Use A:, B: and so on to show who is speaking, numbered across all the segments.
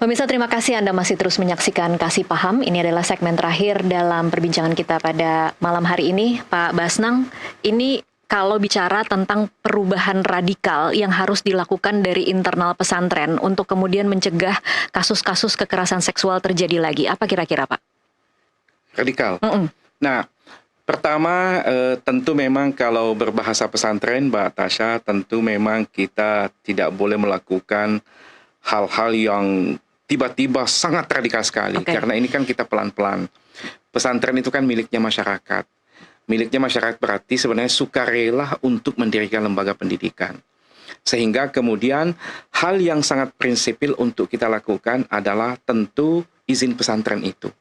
A: Pemirsa, terima kasih Anda masih terus menyaksikan Kasih Paham. Ini adalah segmen terakhir dalam perbincangan kita pada malam hari ini. Pak Basnang, ini kalau bicara tentang perubahan radikal yang harus dilakukan dari internal pesantren untuk kemudian mencegah kasus-kasus kekerasan seksual terjadi lagi, apa kira-kira Pak?
B: Radikal? Nah, pertama tentu memang kalau berbahasa pesantren, Mbak Tasya, tentu memang kita tidak boleh melakukan hal-hal yang tiba-tiba sangat radikal sekali. Karena ini kan kita pelan-pelan. Pesantren itu kan miliknya masyarakat. Miliknya masyarakat berarti sebenarnya sukarela untuk mendirikan lembaga pendidikan. Sehingga kemudian hal yang sangat prinsipil untuk kita lakukan adalah tentu izin pesantren itu.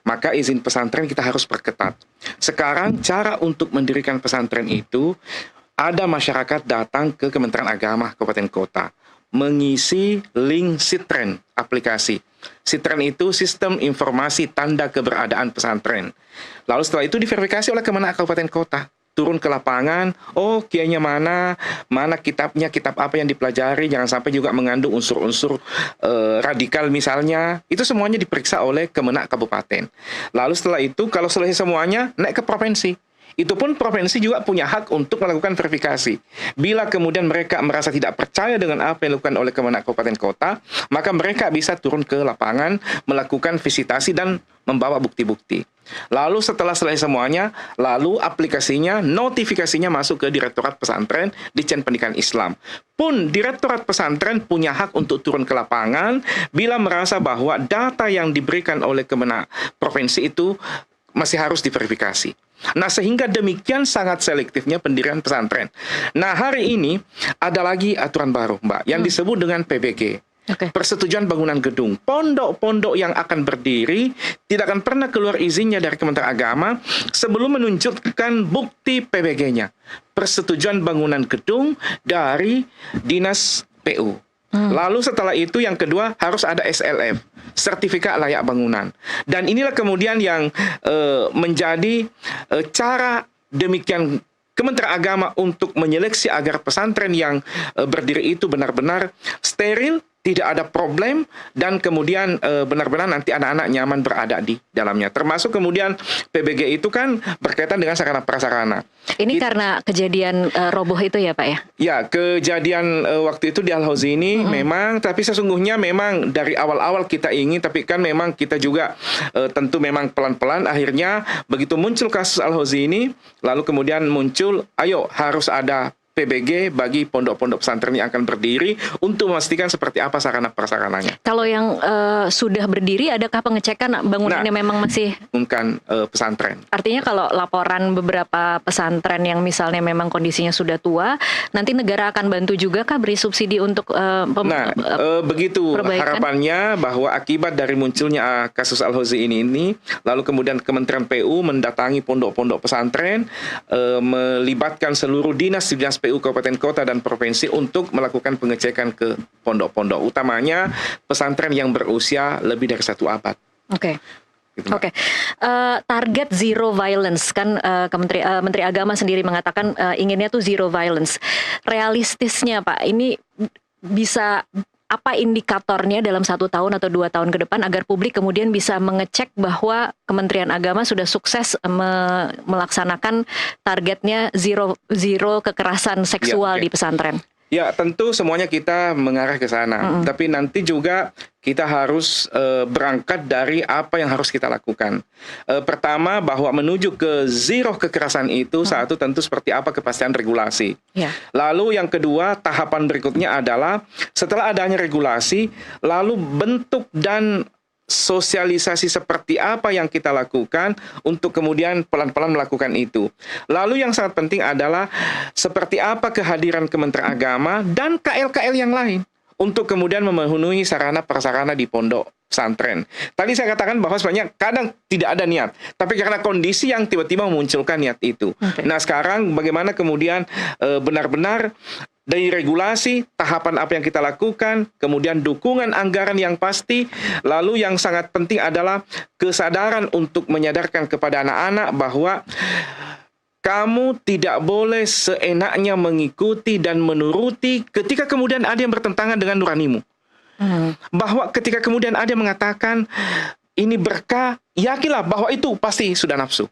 B: Maka izin pesantren kita harus perketat. Sekarang cara untuk mendirikan pesantren itu, ada masyarakat datang ke Kementerian Agama Kabupaten Kota, mengisi link Sitren aplikasi. Sitren itu Sistem Informasi Tanda Keberadaan Pesantren. Lalu setelah itu diverifikasi oleh Kemenak Kabupaten Kota. Turun ke lapangan, oh kiainya mana kitabnya, kitab apa yang dipelajari, jangan sampai juga mengandung unsur-unsur radikal misalnya. Itu semuanya diperiksa oleh Kemenak Kabupaten. Lalu setelah itu, kalau selesai semuanya, naik ke provinsi. Itu pun provinsi juga punya hak untuk melakukan verifikasi. Bila kemudian mereka merasa tidak percaya dengan apa yang dilakukan oleh Kemenak Kabupaten Kota, maka mereka bisa turun ke lapangan, melakukan visitasi dan membawa bukti-bukti. Lalu setelah selesai semuanya, lalu aplikasinya, notifikasinya masuk ke Direktorat Pesantren Ditjen Pendidikan Islam. Pun Direktorat Pesantren punya hak untuk turun ke lapangan bila merasa bahwa data yang diberikan oleh Kemenak Provinsi itu masih harus diverifikasi. Nah, sehingga demikian sangat selektifnya pendirian pesantren. Nah, hari ini ada lagi aturan baru, Mbak, yang disebut dengan PBG. Persetujuan bangunan gedung. Pondok-pondok yang akan berdiri tidak akan pernah keluar izinnya dari Kementerian Agama sebelum menunjukkan bukti PBG-nya. Persetujuan bangunan gedung dari Dinas PU. Lalu setelah itu yang kedua harus ada SLF, sertifikat layak bangunan. Dan inilah kemudian yang menjadi cara demikian Kementerian Agama untuk menyeleksi agar pesantren yang berdiri itu benar-benar steril, tidak ada problem, dan kemudian benar-benar nanti anak-anak nyaman berada di dalamnya. Termasuk kemudian PBG itu kan berkaitan dengan sarana prasarana.
A: Ini karena kejadian roboh itu ya Pak ya? Ya,
B: kejadian waktu itu di Al-Hauzi ini memang, tapi sesungguhnya memang dari awal-awal kita ingin, tapi kan memang kita juga tentu memang pelan-pelan, akhirnya begitu muncul kasus Al-Hauzi ini, lalu kemudian muncul, ayo harus ada PBG bagi pondok-pondok pesantren yang akan berdiri untuk memastikan seperti apa sarana prasarananya.
A: Kalau yang sudah berdiri, adakah pengecekan bangunannya memang masih?
B: Bukan pesantren.
A: Artinya kalau laporan beberapa pesantren yang misalnya memang kondisinya sudah tua, nanti negara akan bantu juga kah beri subsidi untuk
B: begitu
A: perbaikan?
B: Harapannya bahwa akibat dari munculnya kasus Al-Hauzi ini, lalu kemudian Kementerian PU mendatangi pondok-pondok pesantren, melibatkan seluruh dinas PU Kabupaten Kota dan Provinsi untuk melakukan pengecekan ke pondok-pondok, utamanya pesantren yang berusia lebih dari 1 abad.
A: Target zero violence kan Menteri Agama sendiri mengatakan inginnya tuh zero violence. Realistisnya Pak, ini bisa apa indikatornya dalam 1 tahun atau 2 tahun ke depan agar publik kemudian bisa mengecek bahwa Kementerian Agama sudah sukses melaksanakan targetnya zero kekerasan seksual di pesantren?
B: Ya, tentu semuanya kita mengarah ke sana. Tapi nanti juga kita harus berangkat dari apa yang harus kita lakukan. Pertama, bahwa menuju ke zero kekerasan itu, satu tentu seperti apa kepastian regulasi. Lalu yang kedua, tahapan berikutnya adalah setelah adanya regulasi, lalu bentuk dan sosialisasi seperti apa yang kita lakukan untuk kemudian pelan-pelan melakukan itu. Lalu yang sangat penting adalah seperti apa kehadiran Kementerian Agama dan KL-KL yang lain untuk kemudian memenuhi sarana prasarana di pondok pesantren. Tadi saya katakan bahwa sebenarnya kadang tidak ada niat, tapi karena kondisi yang tiba-tiba memunculkan niat itu. Nah, sekarang bagaimana kemudian benar-benar dari regulasi, tahapan apa yang kita lakukan, kemudian dukungan anggaran yang pasti, lalu yang sangat penting adalah kesadaran untuk menyadarkan kepada anak-anak bahwa kamu tidak boleh seenaknya mengikuti dan menuruti ketika kemudian ada yang bertentangan dengan nuranimu. Bahwa ketika kemudian ada yang mengatakan ini berkah, yakinlah bahwa itu pasti sudah nafsu.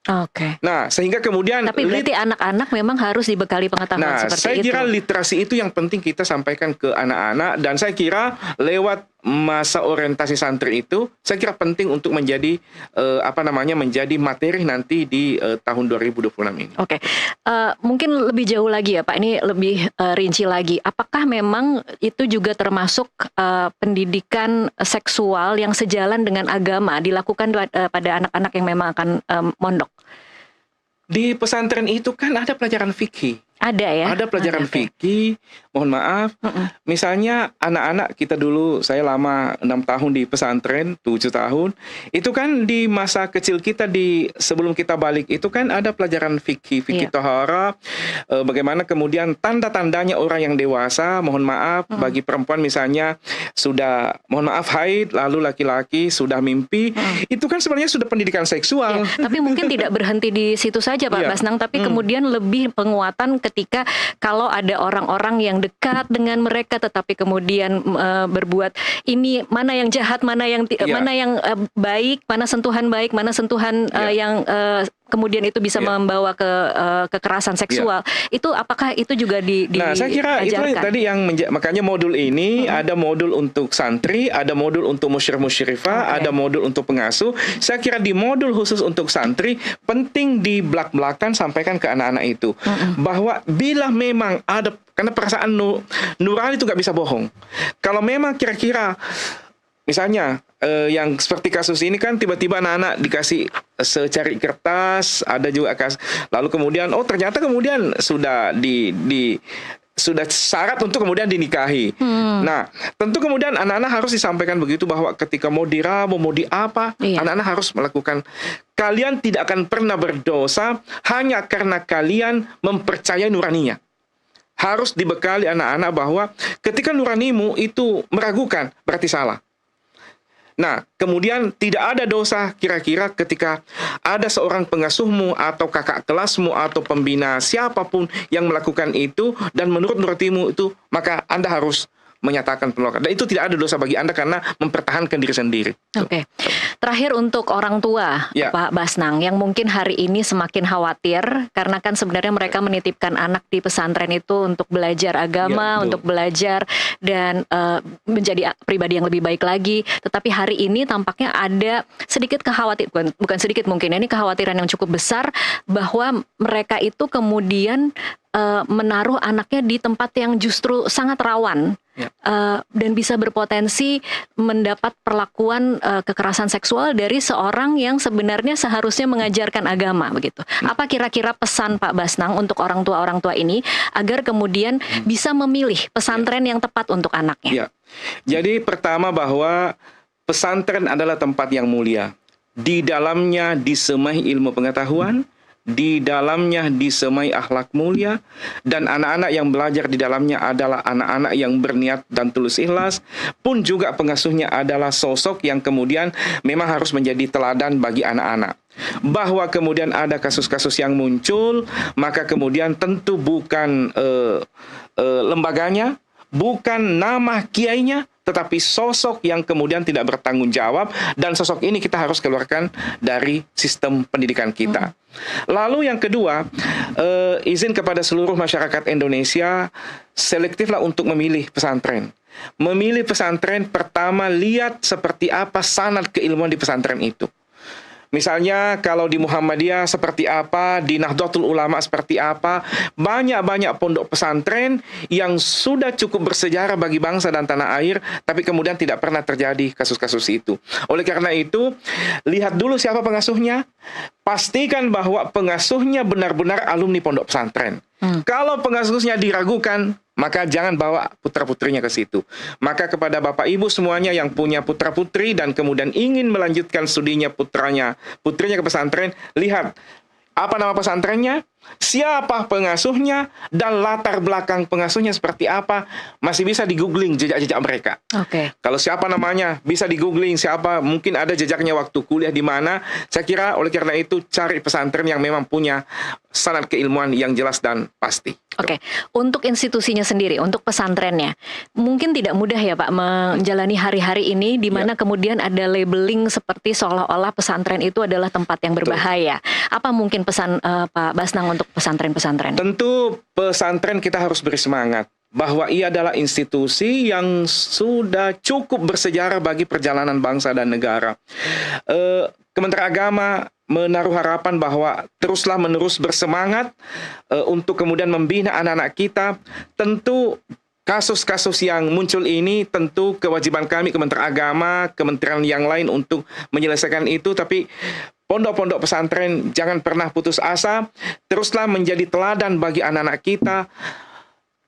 A: Oke.
B: Nah, sehingga kemudian
A: Tapi berarti anak-anak memang harus dibekali pengetahuan seperti itu.
B: saya kira literasi itu yang penting kita sampaikan ke anak-anak, dan saya kira lewat masa orientasi santri itu saya kira penting untuk menjadi menjadi materi nanti di tahun 2026 ini.
A: Oke. Mungkin lebih jauh lagi ya Pak, ini lebih rinci lagi. Apakah memang itu juga termasuk pendidikan seksual yang sejalan dengan agama dilakukan pada anak-anak yang memang akan mondok?
B: Di pesantren itu kan ada pelajaran fikih.
A: Ada ya?
B: Ada pelajaran fikih, mohon maaf. Misalnya anak-anak kita dulu, saya lama 6 tahun di pesantren, 7 tahun. Itu kan di masa kecil kita sebelum kita balik, itu kan ada pelajaran fikih tohara. Bagaimana kemudian tanda-tandanya orang yang dewasa, mohon maaf, bagi perempuan misalnya sudah, mohon maaf, haid, lalu laki-laki sudah mimpi. Itu kan sebenarnya sudah pendidikan seksual.
A: Tapi mungkin tidak berhenti di situ saja Pak Basnang, tapi kemudian lebih penguatan ketika kalau ada orang-orang yang dekat dengan mereka tetapi kemudian berbuat ini, mana yang jahat, mana yang baik, mana sentuhan baik, mana sentuhan yang kemudian itu bisa membawa ke kekerasan seksual. Itu apakah itu juga
B: Nah, saya kira itu tadi yang makanya modul ini ada modul untuk santri, ada modul untuk musyrik-musyrifah, ada modul untuk pengasuh. Saya kira di modul khusus untuk santri penting di belak-belakan sampaikan ke anak-anak itu bahwa bila memang ada, karena perasaan nurani itu nggak bisa bohong. Kalau memang kira-kira misalnya yang seperti kasus ini kan tiba-tiba anak-anak dikasih secari kertas, ada juga lalu kemudian ternyata kemudian sudah sudah syarat untuk kemudian dinikahi. Nah, tentu kemudian anak-anak harus disampaikan begitu bahwa ketika mau diramu, mau diapa, anak-anak harus melakukan. Kalian tidak akan pernah berdosa hanya karena kalian mempercayai nuraninya. Harus dibekali anak-anak bahwa ketika nuranimu itu meragukan, berarti salah. Nah, kemudian tidak ada dosa kira-kira ketika ada seorang pengasuhmu atau kakak kelasmu atau pembina siapapun yang melakukan itu dan menurut nuranimu itu, maka Anda harus menyatakan penolakan. Dan itu tidak ada dosa bagi Anda karena mempertahankan diri sendiri.
A: Oke. Terakhir untuk orang tua, Pak Basnang, yang mungkin hari ini semakin khawatir karena kan sebenarnya mereka menitipkan anak di pesantren itu untuk belajar agama, untuk belajar dan menjadi pribadi yang lebih baik lagi. Tetapi hari ini tampaknya ada sedikit kekhawatiran, bukan sedikit mungkin, ini kekhawatiran yang cukup besar bahwa mereka itu kemudian menaruh anaknya di tempat yang justru sangat rawan dan bisa berpotensi mendapat perlakuan kekerasan seksual dari seorang yang sebenarnya seharusnya mengajarkan agama begitu. Apa kira-kira pesan Pak Basnang untuk orang tua ini agar kemudian bisa memilih pesantren yang tepat untuk anaknya?
B: Jadi pertama bahwa pesantren adalah tempat yang mulia. Di dalamnya disemai ilmu pengetahuan, di dalamnya disemai akhlak mulia, dan anak-anak yang belajar di dalamnya adalah anak-anak yang berniat dan tulus ikhlas, pun juga pengasuhnya adalah sosok yang kemudian memang harus menjadi teladan bagi anak-anak. Bahwa kemudian ada kasus-kasus yang muncul, maka kemudian tentu bukan lembaganya, bukan nama kiainya, tetapi sosok yang kemudian tidak bertanggung jawab, dan sosok ini kita harus keluarkan dari sistem pendidikan kita. Lalu yang kedua, izin kepada seluruh masyarakat Indonesia, selektiflah untuk memilih pesantren. Memilih pesantren, pertama lihat seperti apa sanad keilmuan di pesantren itu. Misalnya kalau di Muhammadiyah seperti apa, di Nahdlatul Ulama seperti apa, banyak-banyak pondok pesantren yang sudah cukup bersejarah bagi bangsa dan tanah air, tapi kemudian tidak pernah terjadi kasus-kasus itu. Oleh karena itu, lihat dulu siapa pengasuhnya, pastikan bahwa pengasuhnya benar-benar alumni pondok pesantren. Kalau pengasuhnya diragukan, maka jangan bawa putra-putrinya ke situ. Maka kepada Bapak Ibu semuanya yang punya putra-putri dan kemudian ingin melanjutkan studinya putrinya ke pesantren, lihat apa nama pesantrennya, siapa pengasuhnya, dan latar belakang pengasuhnya seperti apa, masih bisa di-googling jejak-jejak mereka.
A: Oke.
B: Kalau siapa namanya, bisa di-googling siapa, mungkin ada jejaknya waktu kuliah di mana. Saya kira oleh karena itu cari pesantren yang memang punya sanad keilmuan yang jelas dan pasti.
A: Oke, untuk institusinya sendiri, untuk pesantrennya, mungkin tidak mudah ya Pak menjalani hari-hari ini di mana kemudian ada labeling seperti seolah-olah pesantren itu adalah tempat yang berbahaya. Apa mungkin pesan Pak Basnang untuk pesantren-pesantren?
B: Tentu pesantren kita harus beri semangat bahwa ia adalah institusi yang sudah cukup bersejarah bagi perjalanan bangsa dan negara. Kementerian Agama menaruh harapan bahwa teruslah menerus bersemangat untuk kemudian membina anak-anak kita. Tentu kasus-kasus yang muncul ini tentu kewajiban kami Kementerian Agama, kementerian yang lain untuk menyelesaikan itu, tapi pondok-pondok pesantren jangan pernah putus asa, teruslah menjadi teladan bagi anak-anak kita.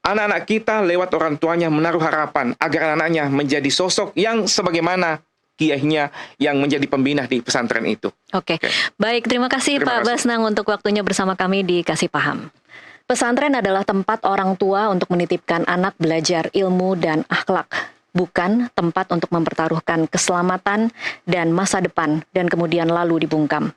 B: Anak-anak kita lewat orang tuanya menaruh harapan agar anaknya menjadi sosok yang sebagaimana kiainya yang menjadi pembina di pesantren itu.
A: Oke. Baik, terima kasih Pak Basnang untuk waktunya bersama kami di Kasih Paham. Pesantren adalah tempat orang tua untuk menitipkan anak belajar ilmu dan akhlak, bukan tempat untuk mempertaruhkan keselamatan dan masa depan dan kemudian lalu dibungkam.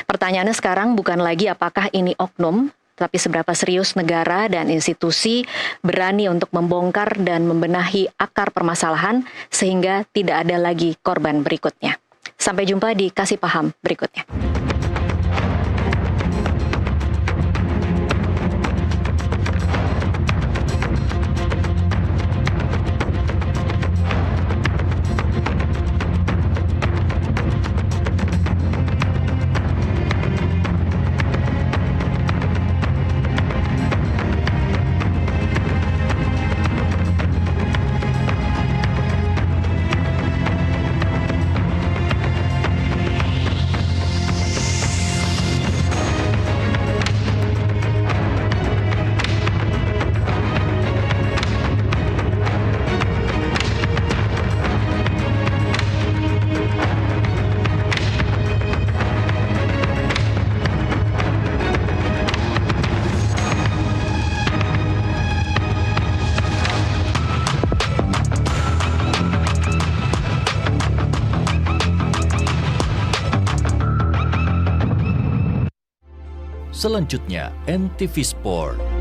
A: Pertanyaannya sekarang bukan lagi apakah ini oknum, tapi seberapa serius negara dan institusi berani untuk membongkar dan membenahi akar permasalahan sehingga tidak ada lagi korban berikutnya. Sampai jumpa di Kasih Paham berikutnya.
C: Selanjutnya, NTV Sport.